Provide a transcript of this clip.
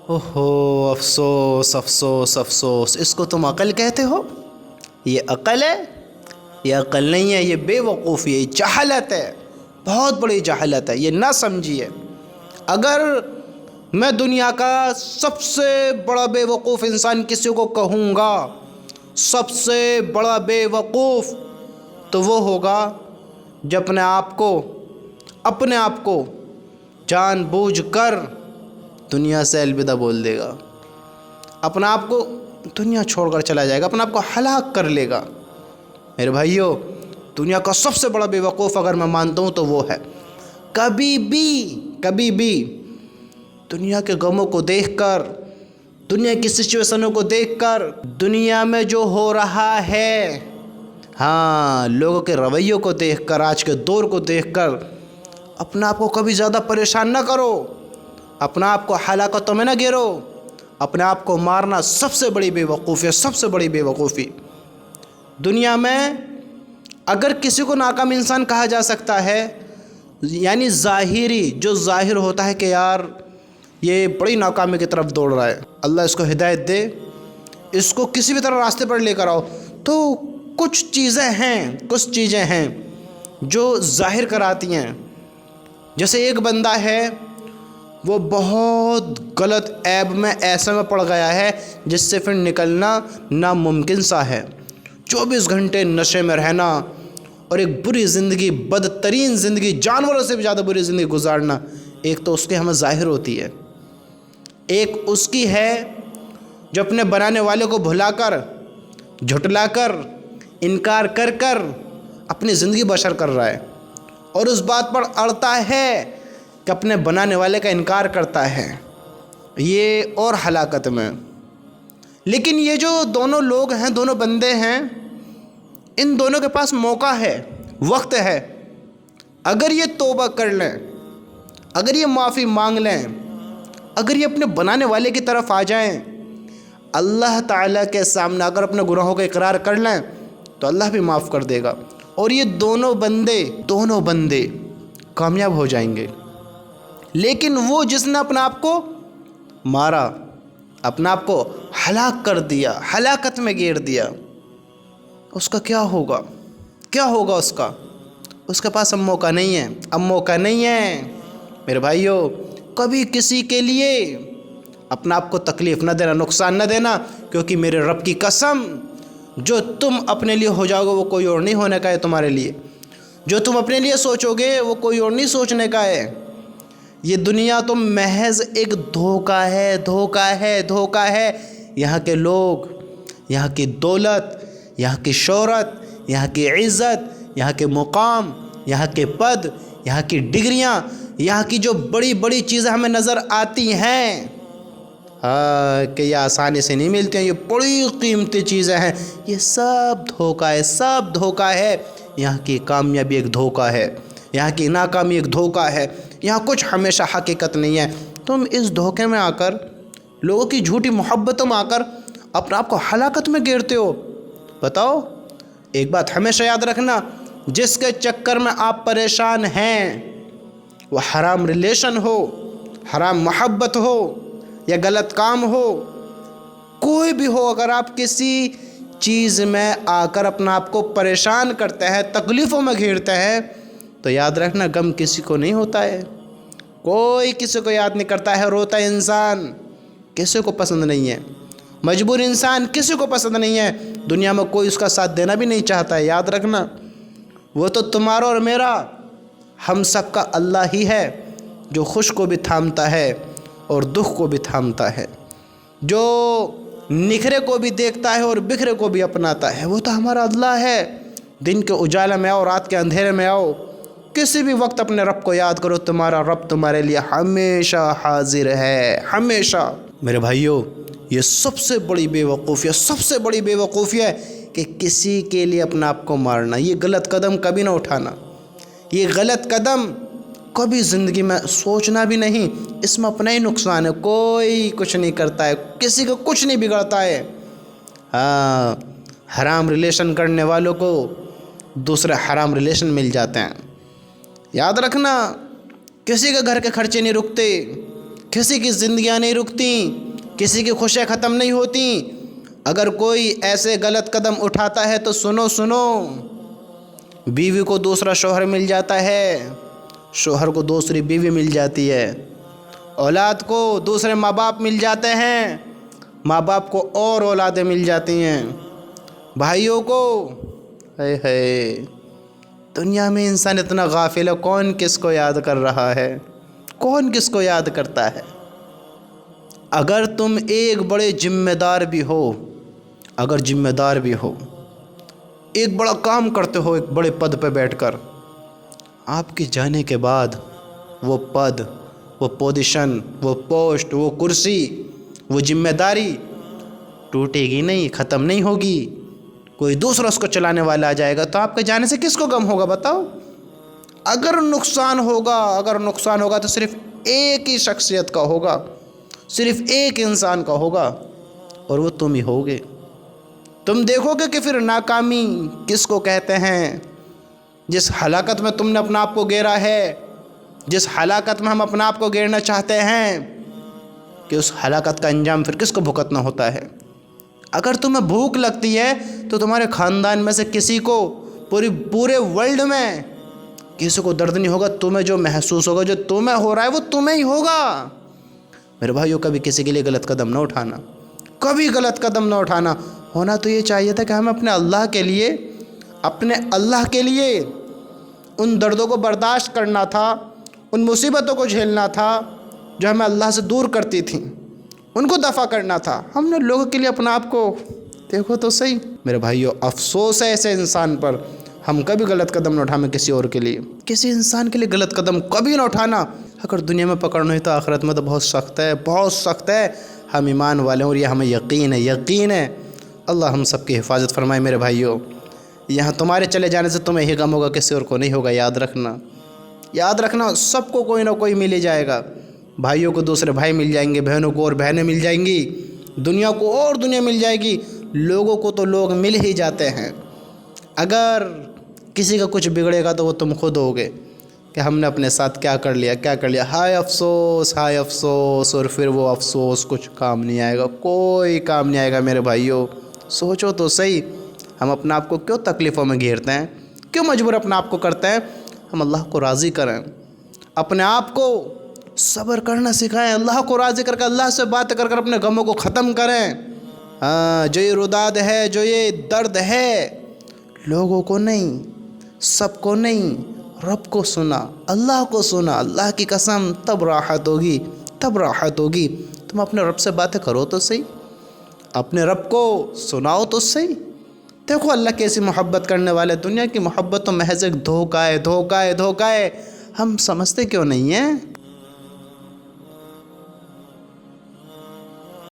اوہو، افسوس افسوس افسوس، اس کو تم عقل کہتے ہو؟ یہ عقل ہے؟ یہ عقل نہیں ہے، یہ بے وقوفی ہے، یہ جہالت ہے، بہت بڑی جہالت ہے، یہ نہ سمجھیے۔ اگر میں دنیا کا سب سے بڑا بے وقوف انسان کسی کو کہوں گا، سب سے بڑا بے وقوف، تو وہ ہوگا جو اپنے آپ کو جان بوجھ کر دنیا سے الوداع بول دے گا، اپنا آپ کو دنیا چھوڑ کر چلا جائے گا، اپنا آپ کو ہلاک کر لے گا۔ میرے بھائیو، دنیا کا سب سے بڑا بے وقوف اگر میں مانتا ہوں تو وہ ہے کبھی بھی دنیا کے غموں کو دیکھ کر، دنیا کی سچویشنوں کو دیکھ کر، دنیا میں جو ہو رہا ہے، لوگوں کے رویوں کو دیکھ کر، آج کے دور کو دیکھ کر اپنا آپ کو کبھی زیادہ پریشان نہ کرو، اپنا آپ کو ہلاکتوں میں نہ گرو۔ اپنے آپ کو مارنا سب سے بڑی بے وقوفی ہے، سب سے بڑی بے وقوفی۔ دنیا میں اگر کسی کو ناکام انسان کہا جا سکتا ہے، یعنی جو ظاہر ہوتا ہے کہ یار یہ بڑی ناکامی کی طرف دوڑ رہا ہے، اللہ اس کو ہدایت دے، اس کو کسی بھی طرح راستے پر لے کر آؤ، تو کچھ چیزیں ہیں جو ظاہر کراتی ہیں۔ جیسے ایک بندہ ہے، وہ بہت غلط عیب میں ایسے میں پڑ گیا ہے جس سے پھر نکلنا ناممکن سا ہے۔ 24 گھنٹے نشے میں رہنا اور ایک بری زندگی، بدترین زندگی، جانوروں سے بھی زیادہ بری زندگی گزارنا، ایک تو اس کی ہمیں ظاہر ہوتی ہے، ایک اس کی ہے جو اپنے بنانے والے کو بھلا کر، جھٹلا کر، انکار کر کر اپنی زندگی بسر کر رہا ہے، اور اس بات پر اڑتا ہے کہ اپنے بنانے والے کا انکار کرتا ہے، یہ اور ہلاکت میں۔ لیکن یہ جو دونوں لوگ ہیں، دونوں بندے ہیں، ان دونوں کے پاس موقع ہے، وقت ہے۔ اگر یہ توبہ کر لیں، اگر یہ معافی مانگ لیں، اگر یہ اپنے بنانے والے کی طرف آ جائیں، اللہ تعالیٰ کے سامنے اگر اپنے گناہوں کا اقرار کر لیں تو اللہ بھی معاف کر دے گا، اور یہ دونوں بندے کامیاب ہو جائیں گے۔ لیکن وہ جس نے اپنا آپ کو مارا، اپنا آپ کو ہلاک کر دیا، ہلاکت میں گیر دیا، اس کا کیا ہوگا اس کے پاس اب موقع نہیں ہے۔ میرے بھائیو، کبھی کسی کے لیے اپنا آپ کو تکلیف نہ دینا، نقصان نہ دینا، کیونکہ میرے رب کی قسم، جو تم اپنے لیے ہو جاؤ گے وہ کوئی اور نہیں ہونے کا ہے تمہارے لیے، جو تم اپنے لیے سوچو گے وہ کوئی اور نہیں سوچنے کا ہے۔ یہ دنیا تو محض ایک دھوکہ ہے۔ یہاں کے لوگ، یہاں کی دولت، یہاں کی شہرت، یہاں کی عزت، یہاں کے مقام، یہاں کے پد، یہاں کی ڈگریاں، یہاں کی جو بڑی بڑی چیزیں ہمیں نظر آتی ہیں، کہ یہ آسانی سے نہیں ملتی ہیں، یہ بڑی قیمتی چیزیں ہیں، یہ سب دھوکہ ہے۔ یہاں کی کامیابی ایک دھوکہ ہے، یہاں کی ناکامی ایک دھوکہ ہے، یہاں کچھ ہمیشہ حقیقت نہیں ہے۔ تم اس دھوکے میں آ کر، لوگوں کی جھوٹی محبتوں میں آ کر اپنے آپ کو ہلاکت میں گھیرتے ہو۔ بتاؤ، ایک بات ہمیشہ یاد رکھنا، جس کے چکر میں آپ پریشان ہیں، وہ حرام ریلیشن ہو، حرام محبت ہو، یا غلط کام ہو، کوئی بھی ہو، اگر آپ کسی چیز میں آ کر اپنا آپ کو پریشان کرتے ہیں، تکلیفوں میں گھیرتے ہیں، تو یاد رکھنا غم کسی کو نہیں ہوتا ہے، کوئی کسی کو یاد نہیں کرتا ہے۔ روتا انسان کسی کو پسند نہیں ہے، مجبور انسان کسی کو پسند نہیں ہے، دنیا میں کوئی اس کا ساتھ دینا بھی نہیں چاہتا ہے۔ یاد رکھنا، وہ تو تمہارا اور میرا، ہم سب کا اللہ ہی ہے، جو خوش کو بھی تھامتا ہے اور دکھ کو بھی تھامتا ہے، جو نکھرے کو بھی دیکھتا ہے اور بکھرے کو بھی اپناتا ہے، وہ تو ہمارا اللہ ہے۔ دن کے اجالے میں آؤ، رات کے اندھیرے میں آؤ، کسی بھی وقت اپنے رب کو یاد کرو، تمہارا رب تمہارے لیے ہمیشہ حاضر ہے، ہمیشہ۔ میرے بھائیو، یہ سب سے بڑی بے وقوفی ہے کہ کسی کے لیے اپنا آپ کو مارنا، یہ غلط قدم کبھی نہ اٹھانا، یہ غلط قدم کبھی زندگی میں سوچنا بھی نہیں، اس میں اپنا ہی نقصان ہے، کوئی کچھ نہیں کرتا ہے، کسی کو کچھ نہیں بگڑتا ہے۔ حرام ریلیشن کرنے والوں کو دوسرے حرام ریلیشن مل جاتے ہیں۔ یاد رکھنا، کسی کے گھر کے خرچے نہیں رکتے، کسی کی زندگیاں نہیں رکتی، کسی کی خوشیاں ختم نہیں ہوتی۔ اگر کوئی ایسے غلط قدم اٹھاتا ہے تو سنو، بیوی کو دوسرا شوہر مل جاتا ہے، شوہر کو دوسری بیوی مل جاتی ہے، اولاد کو دوسرے ماں باپ مل جاتے ہیں، ماں باپ کو اور اولادیں مل جاتی ہیں، بھائیوں کو دنیا میں انسان اتنا غافل ہے، کون کس کو یاد کر رہا ہے، کون کس کو یاد کرتا ہے۔ اگر تم ایک بڑے ذمہ دار بھی ہو، ایک بڑا کام کرتے ہو، ایک بڑے پد پہ بیٹھ کر، آپ کے جانے کے بعد وہ پد، وہ پوزیشن، وہ پوسٹ، وہ کرسی، وہ ذمہ داری ٹوٹے گی نہیں، ختم نہیں ہوگی، کوئی دوسرا اس کو چلانے والا آ جائے گا، تو آپ کے جانے سے کس کو غم ہوگا بتاؤ؟ اگر نقصان ہوگا تو صرف ایک ہی شخصیت کا ہوگا، صرف ایک انسان کا ہوگا، اور وہ تم ہی ہوگے۔ تم دیکھو گے کہ پھر ناکامی کس کو کہتے ہیں۔ جس ہلاکت میں تم نے اپنا آپ کو گیرا ہے، جس ہلاکت میں ہم اپنا آپ کو گیرنا چاہتے ہیں، کہ اس ہلاکت کا انجام پھر کس کو بھگتنا ہوتا ہے۔ اگر تمہیں بھوک لگتی ہے تو تمہارے خاندان میں سے کسی کو، پورے ورلڈ میں کسی کو درد نہیں ہوگا، تمہیں جو محسوس ہوگا، جو تمہیں ہو رہا ہے وہ تمہیں ہی ہوگا۔ میرے بھائیوں، کبھی کسی کے لیے غلط قدم نہ اٹھانا، کبھی غلط قدم نہ اٹھانا۔ ہونا تو یہ چاہیے تھا کہ ہمیں اپنے اللہ کے لیے ان دردوں کو برداشت کرنا تھا، ان مصیبتوں کو جھیلنا تھا جو ہمیں اللہ سے دور کرتی تھیں، ان کو دفع کرنا تھا۔ ہم نے لوگوں کے لیے اپنا آپ کو، دیکھو تو صحیح میرے بھائیوں، افسوس ہے ایسے انسان پر۔ ہم کبھی غلط قدم نہ اٹھائیں کسی اور کے لیے، کسی انسان کے لیے غلط قدم کبھی نہ اٹھانا۔ اگر دنیا میں پکڑنا ہے تو آخرت میں تو بہت سخت ہے۔ ہم ایمان والے ہیں اور یہ ہمیں یقین ہے۔ اللہ ہم سب کی حفاظت فرمائے میرے بھائیوں۔ یہاں تمہارے چلے جانے سے تمہیں ہی غم ہوگا، کسی اور کو نہیں ہوگا۔ یاد رکھنا سب کو کوئی نہ کوئی مل ہی جائے گا۔ بھائیوں کو دوسرے بھائی مل جائیں گے، بہنوں کو اور بہنیں مل جائیں گی، دنیا کو اور دنیا مل جائے گی، لوگوں کو تو لوگ مل ہی جاتے ہیں۔ اگر کسی کا کچھ بگڑے گا تو وہ تم خود ہوگے کہ ہم نے اپنے ساتھ کیا کر لیا، ہائے افسوس، اور پھر وہ افسوس کچھ کام نہیں آئے گا، کوئی کام نہیں آئے گا میرے بھائیوں۔ سوچو تو صحیح، ہم اپنے آپ کو کیوں تکلیفوں میں گھیرتے ہیں، کیوں مجبور اپنے آپ کو کرتے ہیں؟ ہم اللہ کو راضی کریں، اپنے آپ کو صبر کرنا سکھائیں، اللہ کو راضی کر کے، اللہ سے بات کر اپنے غموں کو ختم کریں۔ جو یہ روداد ہے، جو یہ درد ہے، لوگوں کو نہیں، سب کو نہیں، رب کو سنا، اللہ کو سنا، اللہ کی قسم، تب راحت ہوگی۔ تم اپنے رب سے باتیں کرو تو صحیح، اپنے رب کو سناؤ تو صحیح۔ دیکھو اللہ کیسی محبت کرنے والے، دنیا کی محبت تو محض ایک دھوکہ ہے۔ ہم سمجھتے کیوں نہیں ہیں؟